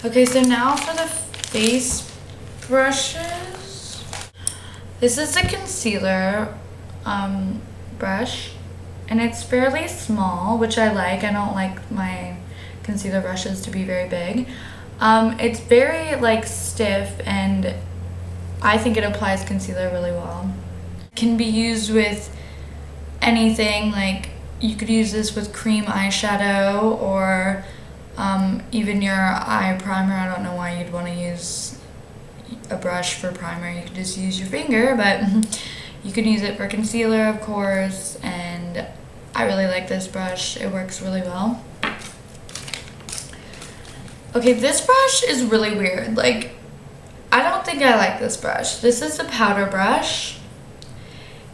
Okay, so now for the face brushes. This is a concealer brush, and it's fairly small, which I like. I don't like my concealer brushes to be very big. It's very like stiff, and I think it applies concealer really well. It can be used with anything, like you could use this with cream eyeshadow or even your eye primer. I don't know why you'd want to use a brush for primer. You could just use your finger, but you could use it for concealer, of course, and I really like this brush. It works really well. Okay, this brush is really weird. Like, I don't think I like this brush. This is the powder brush.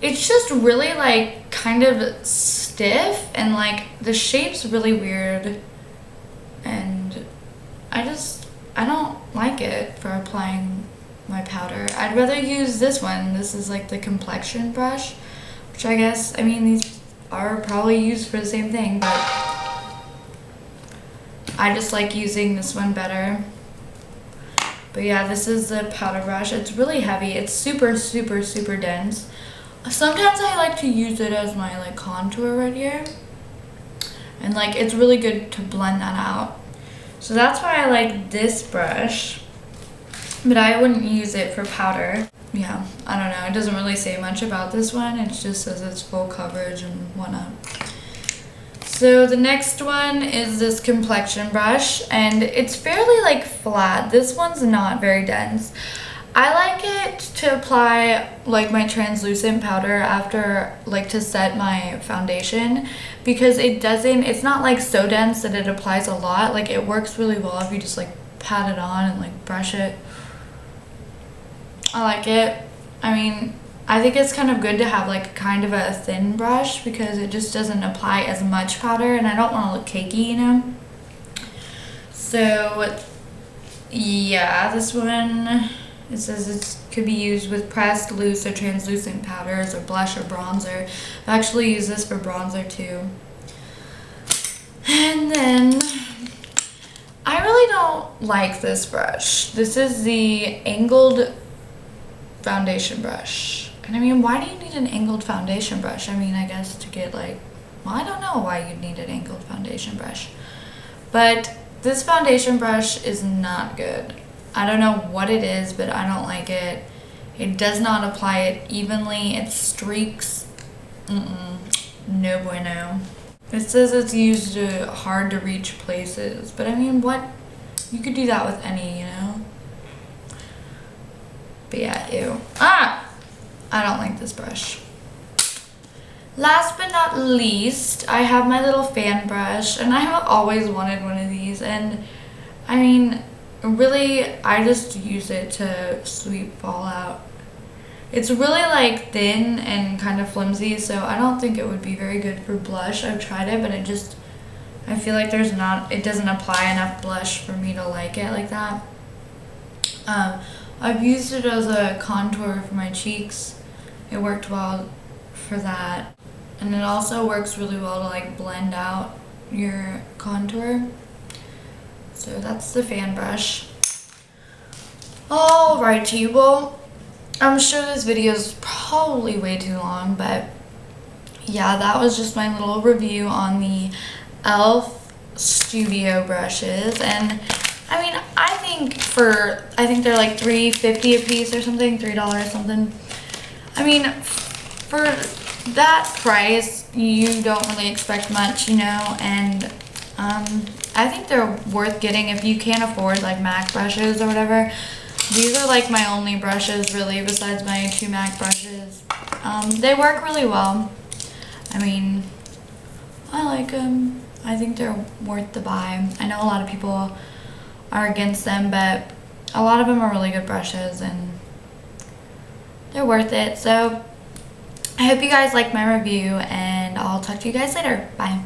It's just really like kind of stiff, and like the shape's really weird, and I don't like it for applying my powder. I'd rather use this one. This is like the complexion brush, which I guess, I mean, these are probably used for the same thing, but I just like using this one better. But yeah, this is the powder brush. It's really heavy. It's super, super, super dense. Sometimes I like to use it as my like contour right here. And like it's really good to blend that out. So that's why I like this brush. But I wouldn't use it for powder. Yeah, I don't know. It doesn't really say much about this one. It just says it's full coverage and whatnot. So the next one is this complexion brush, and it's fairly like flat. This one's not very dense. I like it to apply like my translucent powder after, like, to set my foundation, because it's not like so dense that it applies a lot. Like, it works really well if you just like pat it on and like brush it. I like it. I mean, I think it's kind of good to have like kind of a thin brush because it just doesn't apply as much powder, and I don't want to look cakey, you know? So yeah, this one, it says it could be used with pressed, loose, or translucent powders, or blush, or bronzer. I actually use this for bronzer too. And then I really don't like this brush. This is the angled foundation brush. And I mean, why do you need an angled foundation brush? I mean, I guess to get like, well, I don't know why you'd need an angled foundation brush. But this foundation brush is not good. I don't know what it is, but I don't like it. It does not apply it evenly. It streaks. No bueno. It says it's used to hard to reach places, but I mean, what? You could do that with any, you know? But yeah, ew. I don't like this brush. Last but not least, I have my little fan brush, and I have always wanted one of these, and I mean, really, I just use it to sweep fallout. It's really like thin and kind of flimsy, so I don't think it would be very good for blush. I've tried it, but I feel like it doesn't apply enough blush for me to like it like that. I've used it as a contour for my cheeks. It worked well for that. And it also works really well to like blend out your contour. So that's the fan brush. Alrighty, well, I'm sure this video is probably way too long, but yeah, that was just my little review on the e.l.f. Studio brushes. And I mean, I think they're like $3.50 a piece or something, $3 something. I mean, for that price, you don't really expect much, you know, and I think they're worth getting if you can't afford like MAC brushes or whatever. These are like my only brushes really besides my 2 MAC brushes. They work really well. I mean, I like them. I think they're worth the buy. I know a lot of people are against them, but a lot of them are really good brushes and they're worth it. So I hope you guys like my review, and I'll talk to you guys later. Bye.